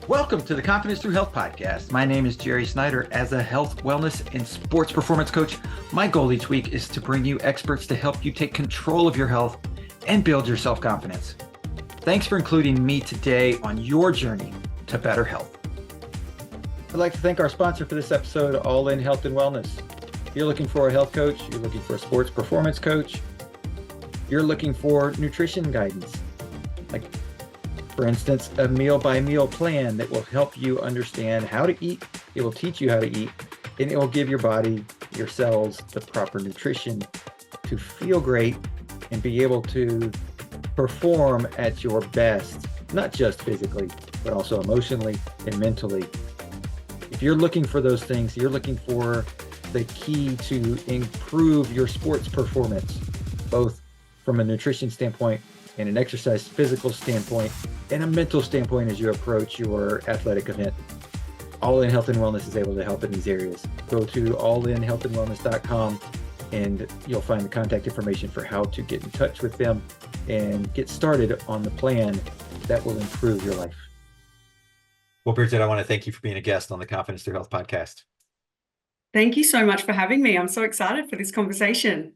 Welcome to the Confidence Through Health podcast. My name is Jerry Snyder. As a health, wellness, and sports performance coach, my goal each week is to bring you experts to help you take control of your health and build your self-confidence. Thanks for including me today on your journey to better health. I'd like to thank our sponsor for this episode, All In Health and Wellness. If you're looking for a health coach, you're looking for a sports performance coach, you're looking for nutrition guidance, like for instance, a meal-by-meal plan that will help you understand how to eat. It will teach you how to eat, and it will give your body, your cells, the proper nutrition to feel great and be able to perform at your best, not just physically, but also emotionally and mentally. If you're looking for those things, you're looking for the key to improve your sports performance, both from a nutrition standpoint and an exercise physical standpoint and a mental standpoint as you approach your athletic event. All In Health and Wellness is able to help in these areas. Go to allinhealthandwellness.com and you'll find the contact information for how to get in touch with them and get started on the plan that will improve your life. Well, Brigette, I want to thank you for being a guest on the Confidence Through Health podcast. Thank you so much for having me. I'm so excited for this conversation.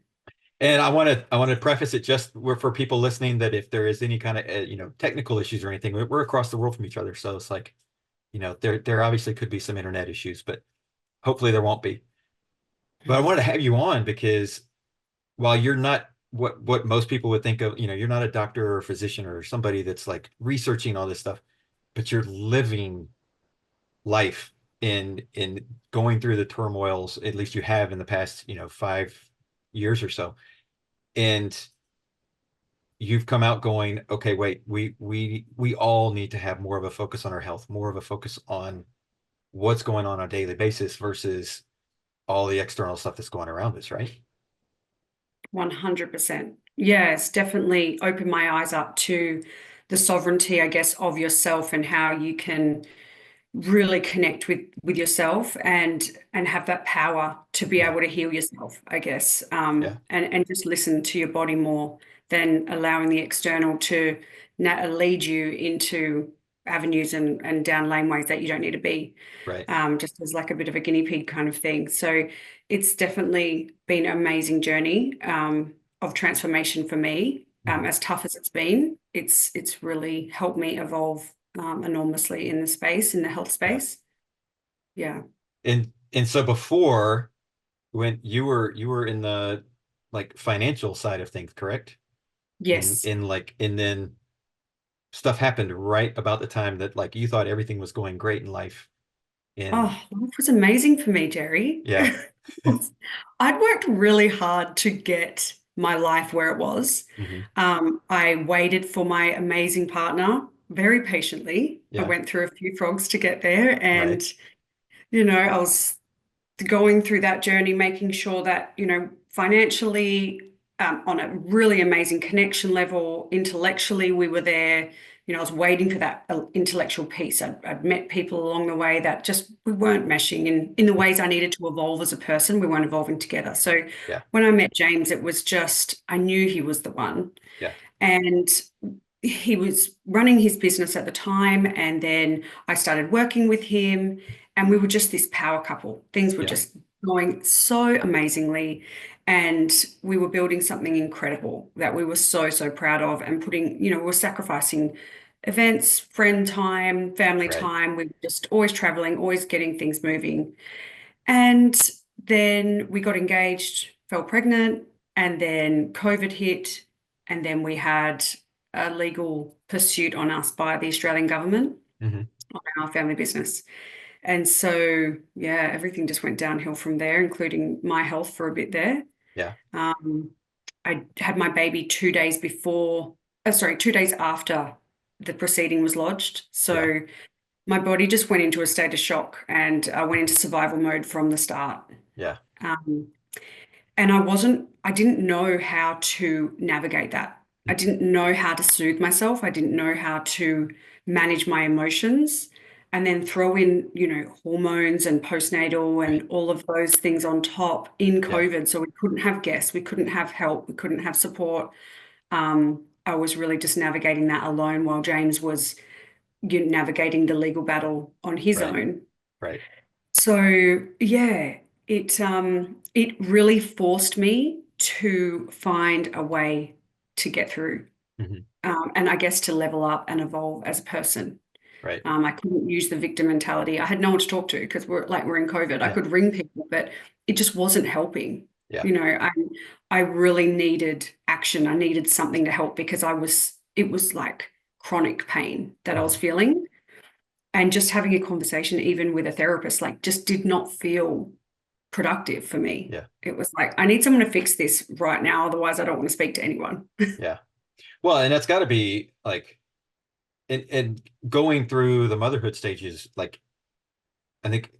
And I want to preface it just for people listening that if there is any kind of technical issues or anything, we're across the world from each other, so it's like, there obviously could be some internet issues, but hopefully there won't be. But I wanted to have you on because while you're not what most people would think of, you're not a doctor or a physician or somebody that's like researching all this stuff, but you're living life in going through the turmoils, at least you have in the past 5 years or so, and you've come out going, okay, wait, we all need to have more of a focus on our health, more of a focus on what's going on a daily basis versus all the external stuff that's going around us, right? 100%. Yeah, it's definitely opened my eyes up to the sovereignty, I guess, of yourself and how you can really connect with yourself and have that power to be able to heal yourself, I guess, and just listen to your body more than allowing the external to lead you into avenues and down laneways that you don't need to be, right? Just as like a bit of a guinea pig kind of thing. So it's definitely been an amazing journey of transformation for me. As tough as it's been, it's really helped me evolve enormously in the health space. Yeah. And so before, when you were in the like financial side of things, correct? Yes. And then stuff happened right about the time that like you thought everything was going great in life. Life was amazing for me, Jerry. Yeah. I'd worked really hard to get my life where it was. I waited for my amazing partner very patiently. I went through a few frogs to get there, and I was going through that journey, making sure that financially, on a really amazing connection level, intellectually we were there. I was waiting for that intellectual piece. I'd met people along the way that just we weren't meshing in the ways I needed to evolve as a person. We weren't evolving together. So when I met James, it was just I knew he was the one. And he was running his business at the time, and then I started working with him, and we were just this power couple. Things were just going so amazingly, and we were building something incredible that we were so proud of, and putting, we were sacrificing events, friend time, family time. We were just always traveling, always getting things moving. And then we got engaged, fell pregnant, and then COVID hit, and then we had a legal pursuit on us by the Australian government on our family business. And so, everything just went downhill from there, including my health for a bit there. I had my baby 2 days after the proceeding was lodged. So my body just went into a state of shock, and I went into survival mode from the start. And I didn't know how to navigate that. I didn't know how to soothe myself. I didn't know how to manage my emotions, and then throw in, hormones and postnatal and all of those things on top in COVID. So we couldn't have guests, we couldn't have help, we couldn't have support. I was really just navigating that alone while James was navigating the legal battle on his Right. own. Right. So yeah, it really forced me to find a way to get through, Hmm. and I guess to level up and evolve as a person. Right. I couldn't use the victim mentality. I had no one to talk to because we're in COVID. I Yeah. could ring people, but it just wasn't helping. Yeah. You know, I really needed action. I needed something to help because it was like chronic pain that I was Hmm. feeling. And just having a conversation, even with a therapist, like just did not feel productive for me. Yeah. It was like, I need someone to fix this right now. Otherwise, I don't want to speak to anyone. Yeah. Well, and that's got to be like, and going through the motherhood stages, like, I think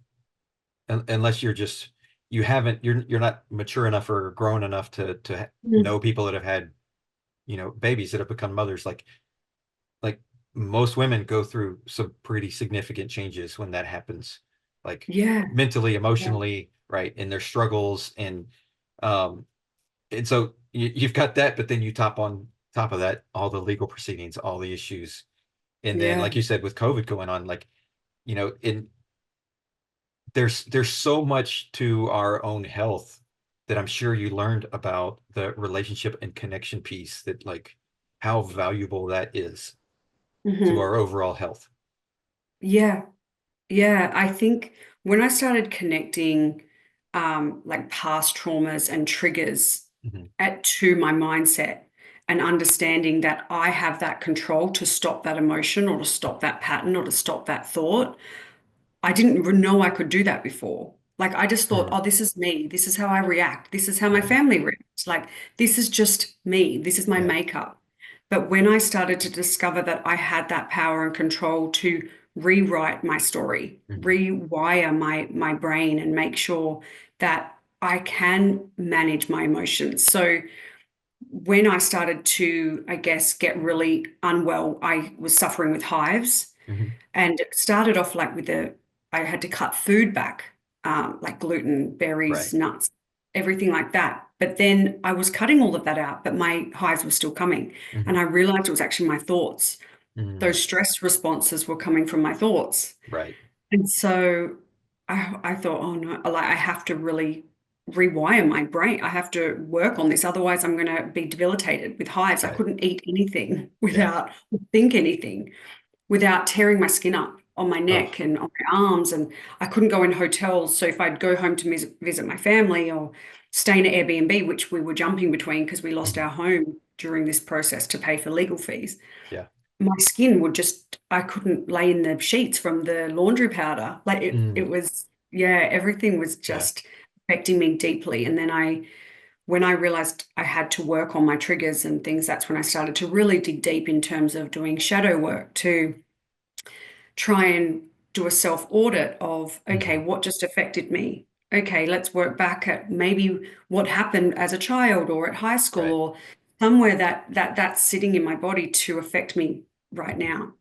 unless you're just, you're not mature enough or grown enough to Mm. know people that have had, babies that have become mothers, like most women go through some pretty significant changes when that happens, like Yeah. mentally, Yeah. emotionally, right, in their struggles. Um and so you've got that, but then you on top of that all the legal proceedings, all the issues, and then Yeah. like you said, with COVID going on, like, in there's so much to our own health that I'm sure you learned about the relationship and connection piece, that like how valuable that is to Hmm. our overall health. Yeah. Yeah. I think when I started connecting like past traumas and triggers Hmm. to my mindset and understanding that I have that control to stop that emotion or to stop that pattern or to stop that thought, I didn't even know I could do that before. Like I just thought, Mm. oh, this is me. This is how I react. This is how my Right. family reacts. Like this is just me. This is my Yeah. makeup. But when I started to discover that I had that power and control to rewrite my story, Hmm. rewire my brain and make sure that I can manage my emotions. So when I started to, I guess, get really unwell, I was suffering with hives. Hmm. And it started off like I had to cut food back, like gluten, berries, Right. nuts, everything like that. But then I was cutting all of that out, but my hives were still coming. Hmm. And I realized it was actually my thoughts. Hmm. Those stress responses were coming from my thoughts. Right. And so I thought, oh no, like I have to really rewire my brain. I have to work on this. Otherwise, I'm going to be debilitated with hives. I Right. couldn't eat anything Yeah. without, or think anything without tearing my skin up on my Oh. neck and on my arms. And I couldn't go in hotels. So if I'd go home to visit my family or stay in an Airbnb, which we were jumping between because we lost Hmm. our home during this process to pay for legal fees, Yeah. my skin would just, I couldn't lay in the sheets from the laundry powder. Like it Mm. was, yeah, everything was Yeah. just affecting me deeply. And then when I realized I had to work on my triggers and things, that's when I started to really dig deep in terms of doing shadow work to try and do a self audit of, okay, Hmm. what just affected me? Okay, let's work back at maybe what happened as a child or at high school Right. or somewhere that's sitting in my body to affect me right Hmm.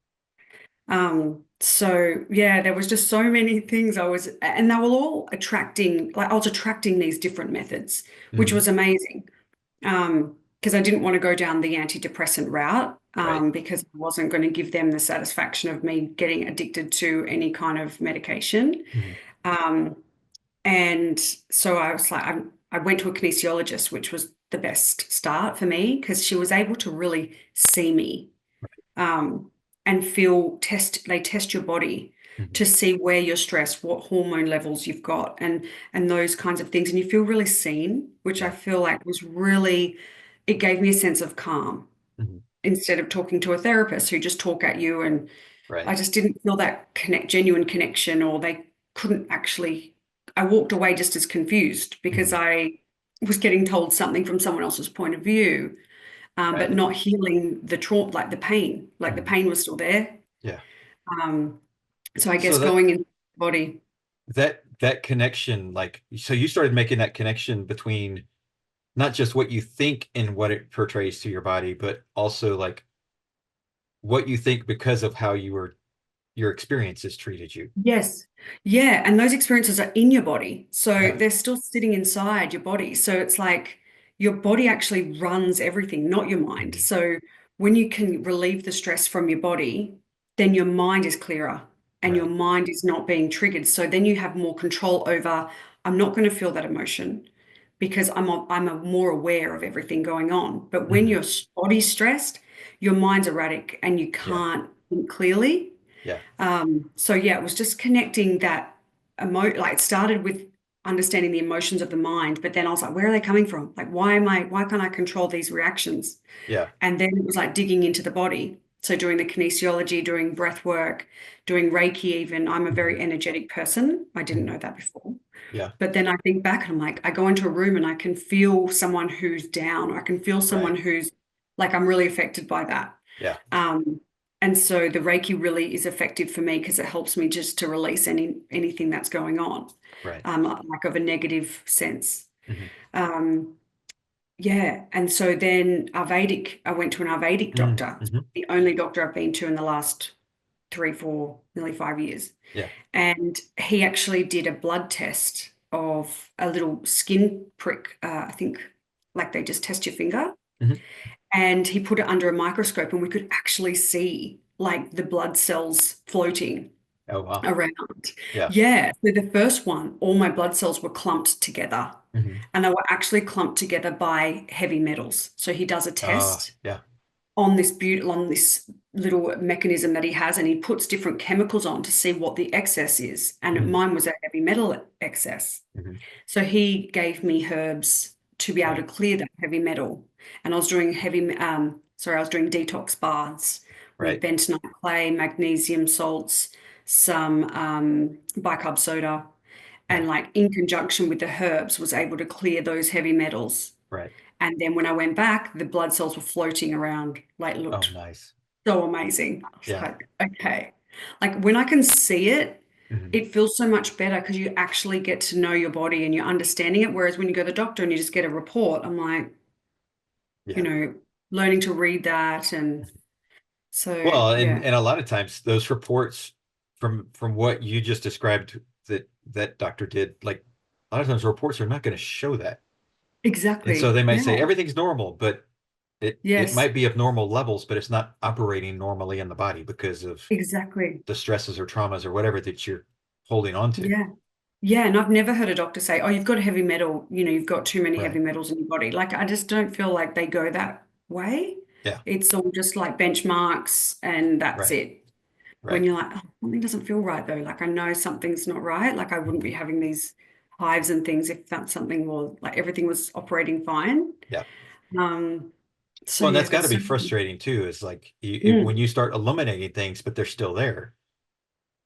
now. So yeah, there was just so many things and they were all attracting, like I was attracting these different methods, which Hmm. was amazing. Because I didn't want to go down the antidepressant route, Right. because I wasn't going to give them the satisfaction of me getting addicted to any kind of medication. Hmm. Um, and so I was like, I went to a kinesiologist, which was the best start for me because she was able to really see me, um, and they test your body Hmm. to see where you're stressed, what hormone levels you've got, and those kinds of things. And you feel really seen, which I Yeah. feel like was really, it gave me a sense of calm Hmm. instead of talking to a therapist who just talk at you. And I Right. just didn't feel that genuine connection, or they couldn't actually, I walked away just as confused because Hmm. I was getting told something from someone else's point of view, but Right. not healing the trauma, like the Hmm. pain was still there. Yeah. Um, so I guess So going into the body. that connection, like, so you started making that connection between not just what you think and what it portrays to your body, but also like what you think because of how your experiences treated you. Yes. Yeah. And those experiences are in your body. So Yeah. they're still sitting inside your body. So it's like your body actually runs everything, not your mind. Hmm. So when you can relieve the stress from your body, then your mind is clearer and your Right. mind is not being triggered. So then you have more control over, I'm not going to feel that emotion because I'm more aware of everything going on. But when Hmm. your body's stressed, your mind's erratic and you Yeah. can't think clearly. Yeah. So yeah, it was just connecting that like it started with understanding the emotions of the mind, but then I was like, where are they coming from? Like, why can't I control these reactions? Yeah. And then it was like digging into the body. So doing the kinesiology, doing breath work, doing Reiki even. I'm a very Hmm. energetic person. I didn't Hmm. know that before. Yeah. But then I think back and I'm like, I go into a room and I can feel someone who's down. I can feel someone Right. who's like, I'm really affected by that. Yeah. Um, and so the Reiki really is effective for me because it helps me just to release anything that's going on, Right. like of a negative sense. Hmm. Um, yeah. And so then I went to an Ayurvedic doctor, Hmm. the only doctor I've been to in the last 3, 4, nearly 5 years. Yeah. And he actually did a blood test of a little skin prick, I think, like they just test your finger. Hmm. And he put it under a microscope and we could actually see like the blood cells floating Oh, wow. around. Yeah. Yeah. So the first one, all my blood cells were clumped together Hmm. and they were actually clumped together by heavy metals. So he does a test Yeah. on this little mechanism that he has, and he puts different chemicals on to see what the excess is. And Hmm. mine was a heavy metal excess. Hmm. So he gave me herbs to be able to Right. clear that heavy metal. And I was doing I was doing detox baths with Right. bentonite clay, magnesium salts, some bicarb soda, Yeah. and like in conjunction with the herbs was able to clear those heavy metals. Right. And then when I went back, the blood cells were floating around, like Oh, looked nice. so amazing. I was Yeah. like, okay. Like when I can see it, Hmm. it feels so much better because you actually get to know your body and you're understanding it. Whereas when you go to the doctor and you just get a report, I'm like, you Yeah. know, learning to read that. And so, Well, yeah, and a lot of times those reports from what you just described that doctor did, like a lot of times reports are not going to show that. And so exactly. they might Yeah. say everything's normal, but it Yes, might be of normal levels, but it's not operating normally in the body because of exactly. the stresses or traumas or whatever that you're holding on to. Yeah. Yeah. And I've never heard a doctor say, oh, you've got a heavy metal, you've got too many heavy Right. metals in your body. Like, I just don't feel like they go that way. Yeah. It's all just like benchmarks and that's Right. it. When Right. you're like, oh, something doesn't feel right though. Like I know something's not right. Like I wouldn't be Hmm. having these hives and things if that something was like everything was operating fine. Yeah. Um, so Well, and yeah, that's got there's to be so frustrating too, is like when mm, you start eliminating things, but they're still there.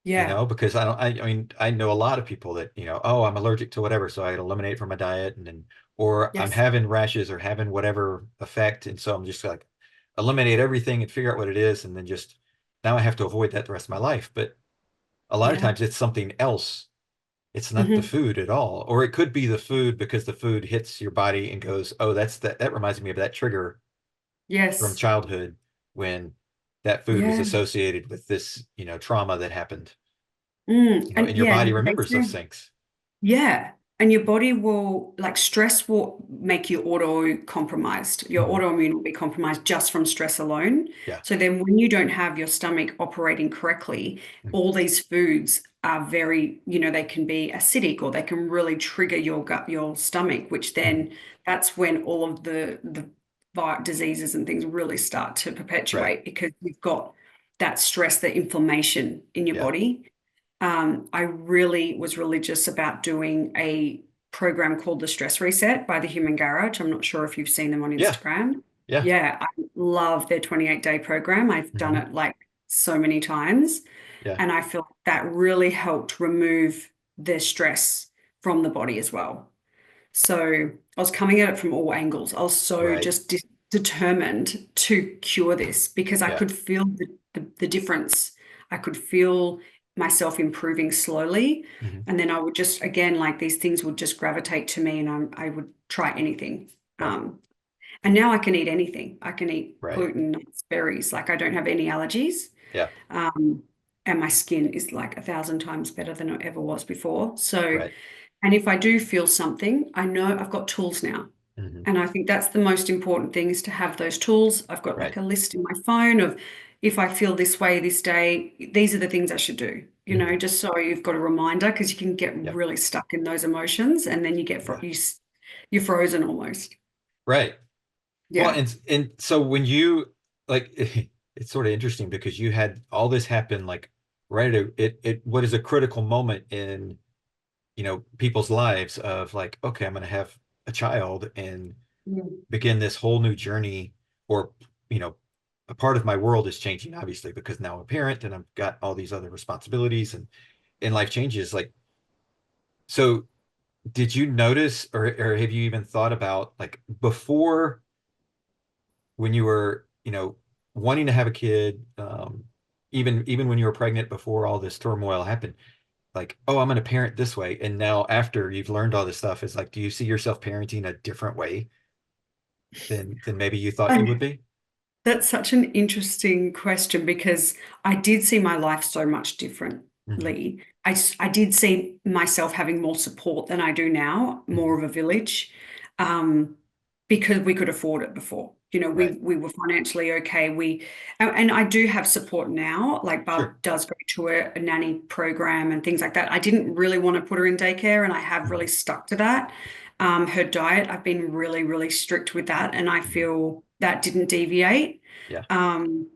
yeah, Because I mean, I know a lot of people that, oh, I'm allergic to whatever, so I eliminate it from my diet, and then, or I'm yes, having rashes or having whatever effect. And so I'm just like, eliminate everything and figure out what it is. And then just, now I have to avoid that the rest of my life. But a lot of yeah, times it's something else. It's not the hmm, food at all. Or it could be the food because the food hits your body and goes, oh, that reminds me of that trigger from yes, childhood when that food was yeah, associated with this, trauma that happened, and and your yeah, body and they remembers those say things. yeah. And your body will, like, stress will make you auto compromised. Your Hmm. autoimmune will be compromised just from stress alone. Yeah. So then, when you don't have your stomach operating correctly, Mhm. all these foods are very, they can be acidic or they can really trigger your gut, your stomach, which Mhm. then that's when all of the diseases and things really start to Right. perpetuate because you've got that stress, the inflammation in your Yeah. body. I really was religious about doing a program called the Stress Reset by the Human Garage. I'm not sure if you've seen them on Yeah. Instagram. Yeah. Yeah, I love their 28-day program. I've done Hmm. it like so many times, Yeah. and I feel that really helped remove the stress from the body as well. So I was coming at it from all angles. I was so Right. just determined to cure this because I Yeah. could feel the difference. I could feel myself improving slowly. Hmm. And then I would just, again, like these things would just gravitate to me and I would try anything. Right. And now I can eat anything. I can eat Right. gluten, nuts, berries. Like I don't have any allergies. Yeah. Um, and my skin is like 1,000 times better than it ever was before. So, Right. and if I do feel something, I know I've got tools now. Hmm. And I think that's the most important thing is to have those tools. I've got like Right. a list in my phone of if I feel this way this day, these are the things I should do, just so you've got a reminder, because you can get Yep. really stuck in those emotions and then you get you're frozen almost. Right. Well, Yeah. and so when you like, it's sort of interesting because you had all this happen like right at what is a critical moment in, people's lives of like, okay, I'm going to have a child and Mm. begin this whole new journey, or, you know, a part of my world is changing, obviously, because now I'm a parent and I've got all these other responsibilities and life changes. Like, so did you notice, or have you even thought about like before, when you were, wanting to have a kid, even when you were pregnant, before all this turmoil happened, like, oh, I'm going to parent this way. And now after you've learned all this stuff, is like, do you see yourself parenting a different way than maybe you thought you would be? That's such an interesting question, because I did see my life so much Hmm. differently. I did see myself having more support than I do now, more Hmm. of a village, um, because we could afford it before. Right. We were financially okay. And I do have support now. Like Sure. Barb does go to a nanny program and things like that. I didn't really want to put her in daycare, and I have Hmm. really stuck to that. Her diet, I've been really, really strict with that, and I Hmm. feel that didn't deviate. Yeah. Um,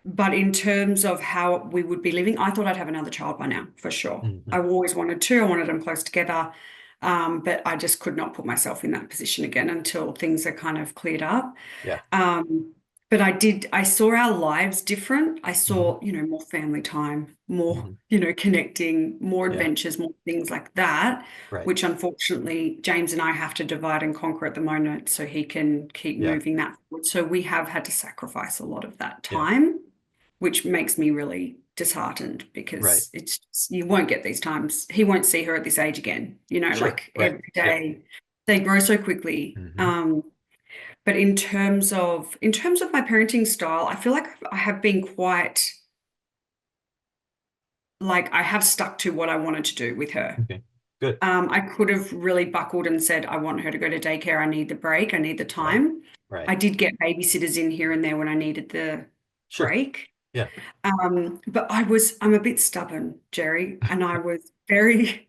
but in terms of how we would be living, I thought I'd have another child by now, for sure. Hmm. I always wanted to. I wanted them close together. But I just could not put myself in that position again until things are kind of cleared up. Yeah. Um, but I saw our lives different. I Hmm. saw, more family time, more, Hmm. connecting, more Yeah. adventures, more things like that, Right. which unfortunately James and I have to divide and conquer at the moment so he can keep Yeah. moving that forward. So we have had to sacrifice a lot of that Yeah. time, which makes me really disheartened, Right. because you won't get these times. He won't see her at this age again, Sure. like Right. every Yep. day. They grow so quickly. Hmm. But in terms of my parenting style, I feel like I have been quite, like, I have stuck to what I wanted to do with her. Okay. Good. I could have really buckled and said, I want her to go to daycare. I need the break. I need the Right. time. Right. I did get babysitters in here and there when I needed the Sure. break. Yeah. But I'm a bit stubborn, Jerry, and I was very,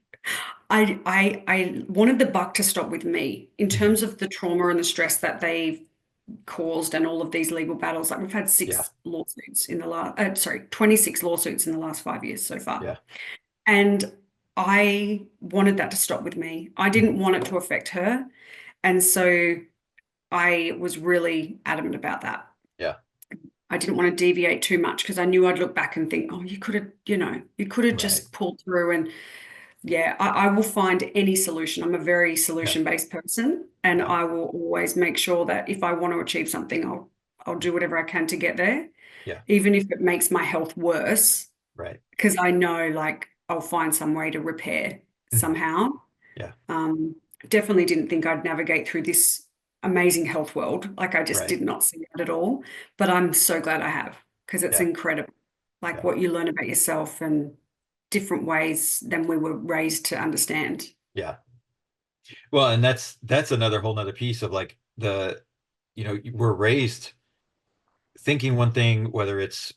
I wanted the buck to stop with me in Hmm. terms of the trauma and the stress that they've caused and all of these legal battles. Like, we've had Yeah. 26 lawsuits in the last 5 years so far. Yeah. And I wanted that to stop with me. I Hmm. didn't want it to affect her. And so I was really adamant about that. Yeah. I didn't want to deviate too much, because I knew I'd look back and think, oh, you could have Right. just pulled through. And yeah, I will find any solution. I'm a very Yeah. solution-based person, and Yeah. I will always make sure that if I want to achieve something, I'll do whatever I can to get there, Yeah. even if it makes my health worse, Right. because I know, like, I'll find some way to repair Hmm. somehow. Yeah. Um, Definitely didn't think I'd navigate through this amazing health world. Like, I just Right. did not see it at all. But I'm so glad I have, because it's Yeah. incredible. Like, Yeah. what you learn about yourself and different ways than we were raised to understand. Yeah. Well, and that's another whole nother piece of like we're raised thinking one thing, whether it's,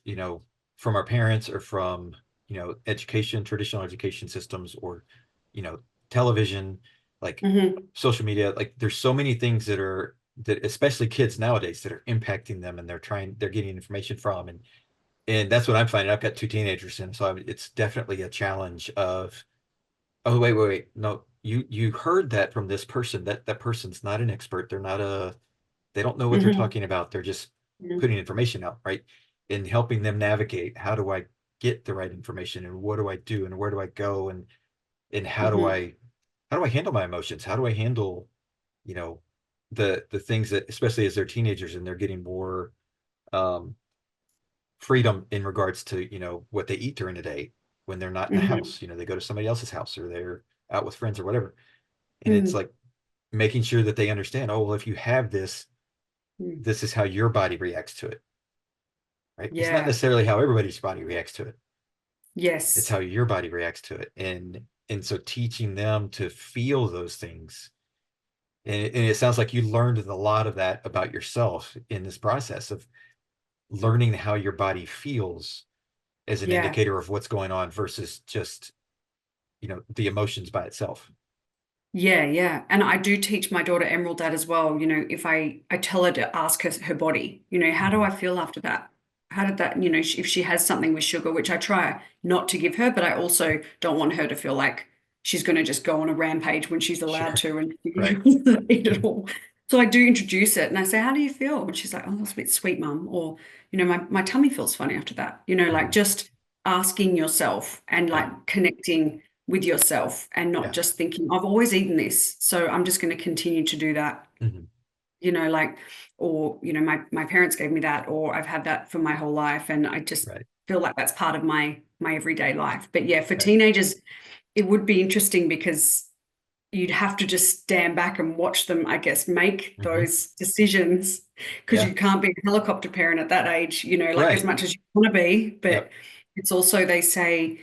from our parents or from, education, traditional education systems, or, you know, television, like Hmm. social media, like there's so many things that especially kids nowadays that are impacting them, and they're getting information from, and that's what I'm finding. I've got two teenagers, and so it's definitely a challenge of, oh, wait, no, you heard that from this person. That person's not an expert. They don't know what they're Hmm. talking about. They're just putting information out, right? And helping them navigate, how do I get the right information, and what do I do, and where do I go, and Hmm. how do I handle my emotions? How do I handle, you know, the things that, especially as they're teenagers and they're getting more um freedom in regards to, what they eat during the day when they're not in the Hmm. house. They go to somebody else's house, or they're out with friends or whatever. And it's Hmm. like making sure that they understand, oh, well, if you have this, Hmm. this is how your body reacts to it, right? It's not Yeah. necessarily how everybody's body reacts to it. It's Yes. how your body reacts to it. And so teaching them to feel those things. And it sounds like you learned a lot of that about yourself in this process of, learning how your body feels as an Yeah. indicator of what's going on versus just, the emotions by itself. Yeah, yeah. And I do teach my daughter Emerald that as well. If I tell her to ask her body, how do Mhm. I feel after that? How did that, if she has something with sugar, which I try not to give her, but I also don't want her to feel like she's going to just go on a rampage when she's allowed Sure. to and Right. eat it all. So I do introduce it and I say, how do you feel? And she's like, oh, that's a bit sweet, mum. Or, my tummy feels funny after that. Like Mhm. just asking yourself and Yeah. like connecting with yourself and not Yeah. just thinking, I've always eaten this, so I'm just going to continue to do that. Mhm. Like, or, my parents gave me that, or I've had that for my whole life. And I just Right. feel like that's part of my everyday life. But yeah, for Right. teenagers, it would be interesting because you'd have to just stand back and watch them, I guess, make Mhm. those decisions because Yeah. you can't be a helicopter parent at that age, like as Right. much as you want to be. But Yep. it's also, they say,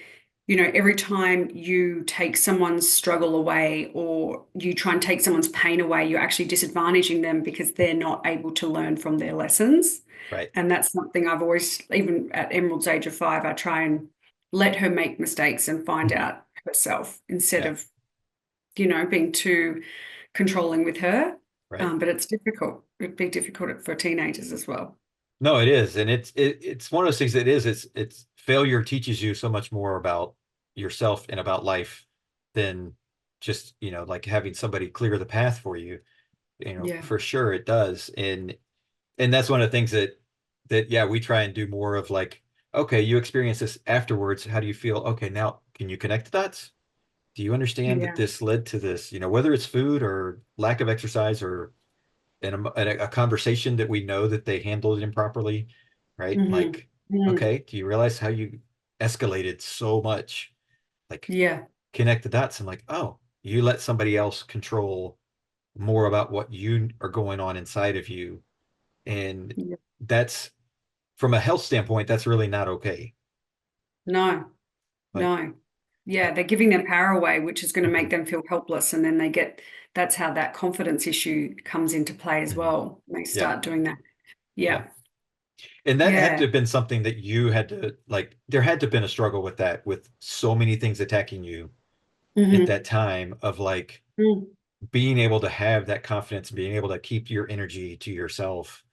every time you take someone's struggle away or you try and take someone's pain away, you're actually disadvantaging them because they're not able to learn from their lessons. Right. And that's something I've always, even at Emerald's age of 5, I try and let her make mistakes and find Mhm. out herself instead Yeah. of being too controlling with her. Right. But it's difficult. It'd be difficult for teenagers as well. No, it is. And it's one of those things that is, it's failure teaches you so much more about yourself and about life than just, like having somebody clear the path for you. Yeah. For sure it does. And that's one of the things that yeah, we try and do more of like, okay, you experience this afterwards. How do you feel? Okay, now can you connect the dots? Do you understand that Yeah. this led to this, whether it's food or lack of exercise or a conversation that we know that they handled it improperly, right? Hmm. Like, Mm. okay, do you realize how you escalated so much? Like, Yeah. connect the dots and like, oh, you let somebody else control more about what you are going on inside of you. And Yeah. that's from a health standpoint, that's really not okay. No, Like, no. Yeah, they're giving their power away, which is going to make mhm, them feel helpless. And then that's how that confidence issue comes into play as mhm. well. They Yeah, start doing that. yeah. Yeah. And that had to Yeah. have been something that you had to like, there had to have been a struggle with that, with so many things attacking you at Hmm. that time of like Mm. being able to have that confidence, being able to keep your energy to yourself.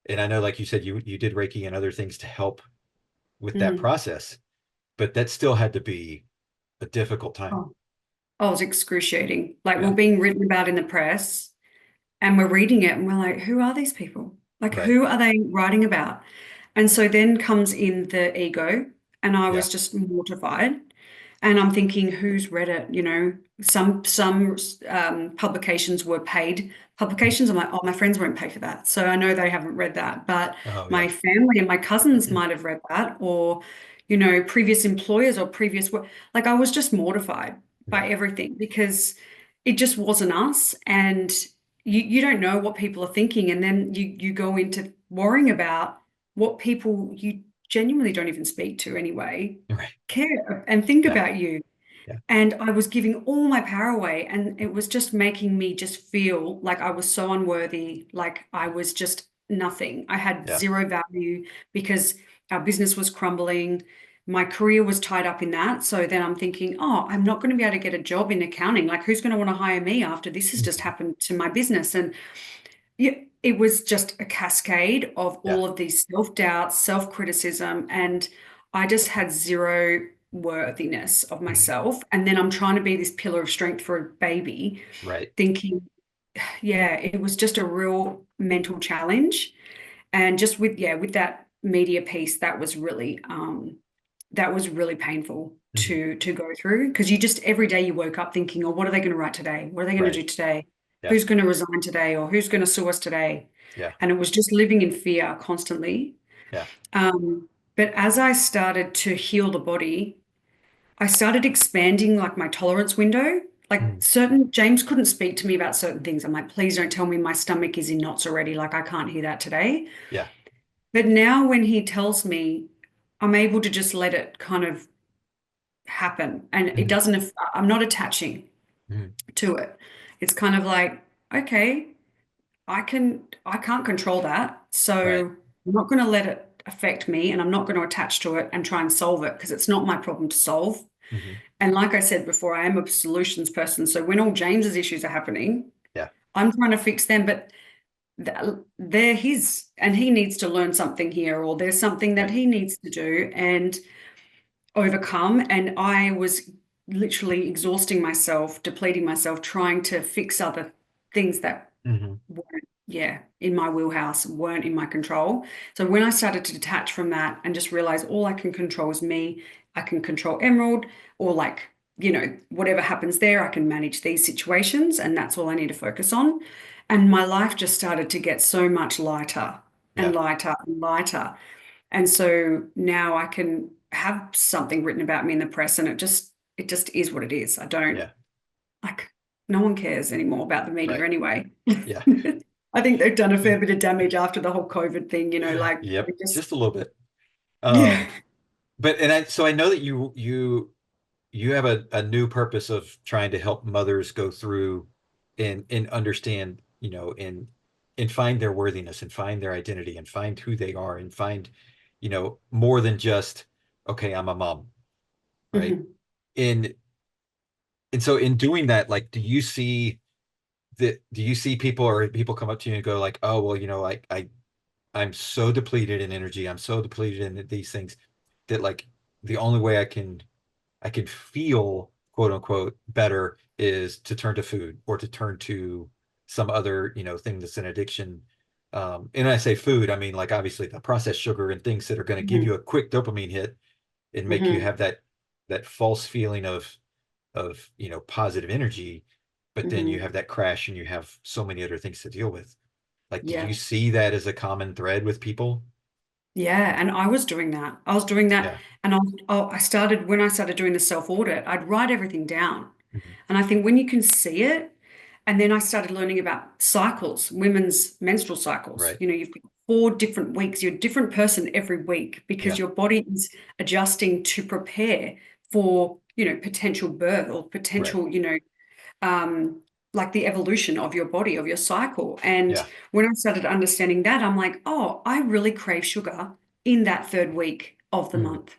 And I know, like you said, you did Reiki and other things to help with that Mm. process, but that still had to be a difficult time. Oh, oh, it was excruciating. Like we're Yeah. being written about in the press and we're reading it and we're like, who are these people? Like, Right. who are they writing about? And so then comes in the ego, and I Yeah. was just mortified. And I'm thinking, who's read it? Some publications were paid publications. I'm like, oh, my friends won't pay for that, so I know they haven't read that. But Oh yeah. my family and my cousins might have read that, or previous employers or previous work. Like I was just mortified Yeah. by everything because it just wasn't us, and you don't know what people are thinking, and then you go into worrying about what people you genuinely don't even speak to anyway Right. care and think Yeah. about you. Yeah. And I was giving all my power away, and it was just making me just feel like I was so unworthy, like I was just nothing. I had Yeah. zero value because our business was crumbling. My career was tied up in that. So then I'm thinking, oh, I'm not going to be able to get a job in accounting. Like, who's going to want to hire me after this has just Mhm. happened to my business? And yeah, it was just a cascade of Yeah. all of these self-doubts, self-criticism, and I just had zero worthiness of Mhm. myself. And then I'm trying to be this pillar of strength for a baby, Right. thinking, yeah, it was just a real mental challenge. And just with that media piece, that was really painful Mhm. to go through because you just every day you woke up thinking, oh, what are they going to write today? What are they going to Right. do today? Yeah. Who's going to resign today? Or who's going to sue us today? Yeah. And it was just living in fear constantly. Yeah. But as I started to heal the body, I started expanding like my tolerance window. Like Mhm. certain James couldn't speak to me about certain things. I'm like, please don't tell me my stomach is in knots already. Like I can't hear that today. Yeah. But now when he tells me, I'm able to just let it kind of happen. And it Mhm. doesn't, I'm not attaching Mhm. to it. It's kind of like, okay, I can't control that. Right. So I'm not going to let it affect me, and I'm not going to attach to it and try and solve it because it's not my problem to solve. And like I said before, I am a solutions person. So when all James's issues are happening, I'm trying to fix them, but they're his, and he needs to learn something here, or there's something that he needs to do and overcome. And I was literally exhausting myself, depleting myself, trying to fix other things that weren't, in my wheelhouse, weren't in my control. So when I started to detach from that and just realize all I can control is me, I can control Emerald, or like, whatever happens there, I can manage these situations, and that's all I need to focus on. And my life just started to get so much lighter and lighter and lighter. And so now I can have something written about me in the press, and it just is what it is. I don't like, no one cares anymore about the media anyway. Yeah. I think they've done a fair bit of damage after the whole COVID thing, like just a little bit. Yeah. But so I know that you have a new purpose of trying to help mothers go through and understand, and find their worthiness and find their identity and find who they are and find, more than just, okay, I'm a mom, right? And so in doing that, like, do you see people, or people come up to you and go like, oh, well, I'm so depleted in energy, I'm so depleted in these things that, like, the only way I can feel, quote unquote, better is to turn to food or to turn to some other, thing that's an addiction. And I say food, I mean, like, obviously the processed sugar and things that are going to give you a quick dopamine hit and make you have that false feeling of positive energy, but then you have that crash and you have so many other things to deal with. Like, do you see that as a common thread with people? Yeah, and I was doing that. And I started, when I started doing the self-audit, I'd write everything down. And I think when you can see it, and then I started learning about cycles, women's menstrual cycles. You've got 4 different weeks. You're a different person every week because your body is adjusting to prepare for, potential birth or potential, like the evolution of your body, of your cycle. And when I started understanding that, I'm like, oh, I really crave sugar in that 3rd week of the month.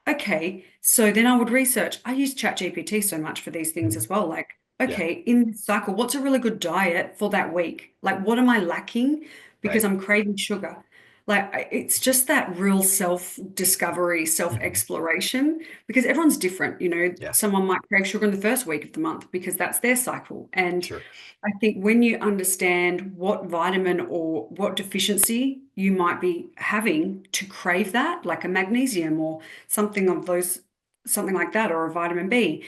Okay, so then I would research. I use ChatGPT so much for these things as well. Like, okay, in this cycle, what's a really good diet for that week? Like, what am I lacking because I'm craving sugar? Like, it's just that real self-discovery, self-exploration, because everyone's different. Someone might crave sugar in the 1st week of the month because that's their cycle. And I think when you understand what vitamin or what deficiency you might be having to crave that, like a magnesium or something like that, or a vitamin B,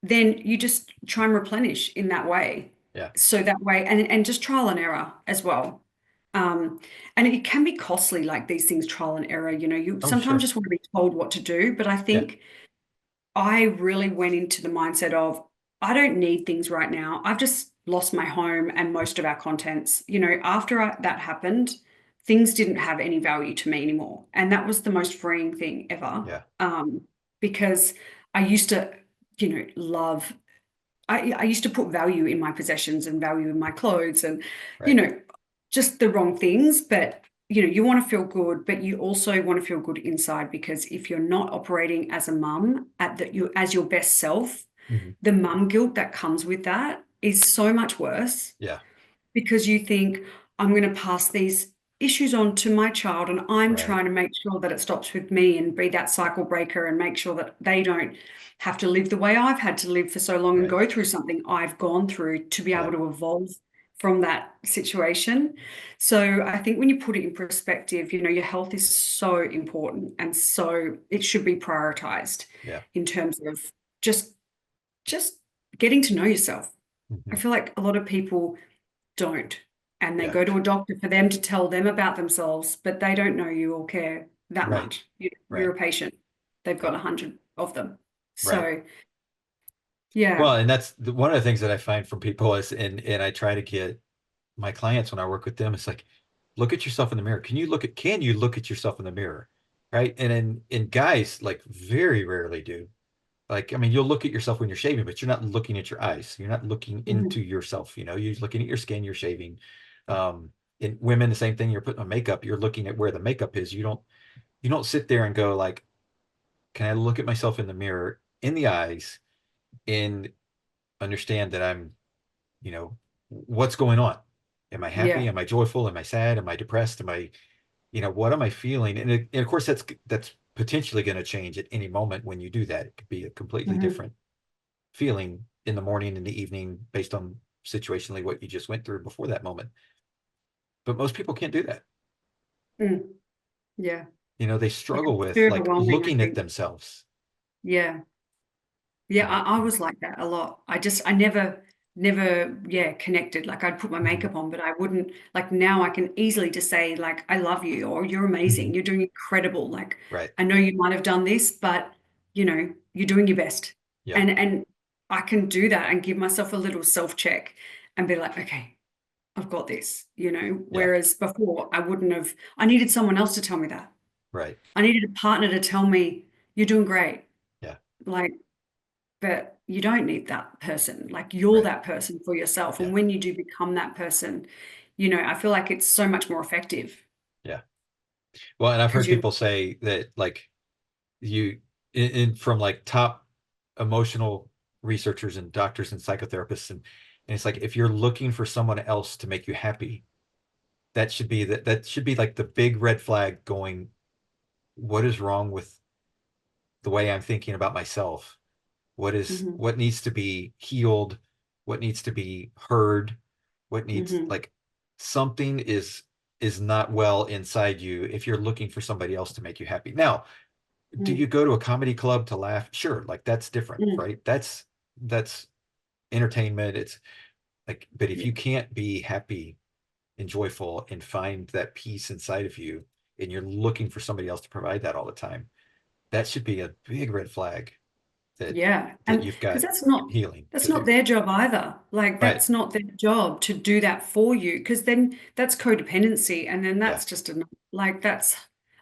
then you just try and replenish in that way. So that way, and just trial and error as well. And it can be costly, like these things, trial and error. You sometimes just want to be told what to do. But I think I really went into the mindset of, I don't need things right now. I've just lost my home and most of our contents. After that happened, things didn't have any value to me anymore. And that was the most freeing thing ever. Because I used to, love, I used to put value in my possessions and value in my clothes and, just the wrong things. But, you want to feel good, but you also want to feel good inside, because if you're not operating as a mum as your best self, the mum guilt that comes with that is so much worse. Because you think, I'm going to pass these issues on to my child, and I'm trying to make sure that it stops with me and be that cycle breaker and make sure that they don't have to live the way I've had to live for so long and go through something I've gone through to be able to evolve from that situation. So I think when you put it in perspective, your health is so important, and so it should be prioritized in terms of just getting to know yourself. I feel like a lot of people don't, and they go to a doctor for them to tell them about themselves, but they don't know you or care that much. You're a patient. They've got 100 of them. So well, and that's one of the things that I find from people is, and I try to get my clients when I work with them, it's like, look at yourself in the mirror. Can you look at yourself in the mirror? Right. And guys, like, very rarely do. Like, I mean, you'll look at yourself when you're shaving, but you're not looking at your eyes. You're not looking into yourself. You're looking at your skin, you're shaving. in women, the same thing. You're putting on makeup, you're looking at where the makeup is. You don't sit there and go like, can I look at myself in the mirror in the eyes and understand that I'm, you know, what's going on? Am I happy? Yeah. Am I joyful? Am I sad? Am I depressed? Am I, what am I feeling? And of course, that's potentially going to change at any moment when you do that. It could be a completely Hmm. different feeling in the morning, in the evening, based on situationally what you just went through before that moment. But most people can't do that. Mm. Yeah. They Yeah. struggle It's with too like overwhelming, I looking at think. themselves. Yeah. Yeah, And I was like that a lot. I never, yeah, connected. Like I'd put my mhm, makeup on, but I wouldn't, like now I can easily just say, like, I love you, or you're mhm, amazing, you're doing incredible. Like, right. I know you might have done this, but you're doing your best. Yeah. And I can do that and give myself a little self-check and be like, okay, I've got this. Yeah. Whereas before I wouldn't have, I needed someone else to tell me that. Right. I needed a partner to tell me, you're doing great. Yeah. Like, but you don't need that person. Like you're Right. that person for yourself. Yeah. And when you do become that person, I feel like it's so much more effective Yeah. Well, and I've because heard you, people say that like you from like top emotional researchers and doctors and psychotherapists and it's like if you're looking for someone else to make you happy, that should be like the big red flag going, what is wrong with the way I'm thinking about myself? hmm What needs to be healed? What needs to be heard? What needs hmm like something is not well inside you if you're looking for somebody else to make you happy. Now, do you mm go to a comedy club to laugh? Sure, like that's different, mm. right? That's entertainment. It's like, but if Yeah. you can't be happy and joyful and find that peace inside of you, and you're looking for somebody else to provide that all the time, that should be a big red flag that Yeah. that And you've because got that's not healing that's to not do. their job either. Like Right. that's not their job to do that for you because then that's codependency and then Yeah. that's that's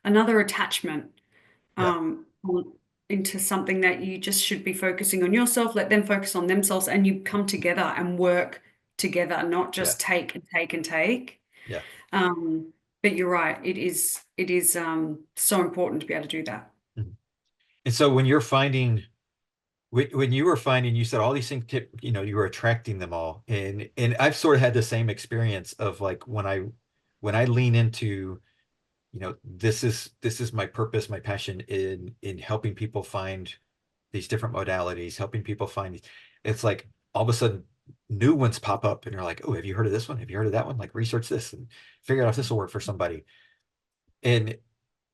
another attachment Yeah. on, into something that you just should be focusing on yourself, let them focus on themselves, and you come together and work together, not Yeah. just take and take and take. Yeah. Um, but you're right, it is so important to be able to do that. Mhm. And so when you're finding when you were finding, you said all these things, you were attracting them all. And I've sort of had the same experience of like when I lean into, this is my purpose, my passion in helping people find these different modalities, helping people find, it's like all of a sudden new ones pop up and you're like, oh, have you heard of this one? Have you heard of that one? Like research this and figure out if this will work for somebody. And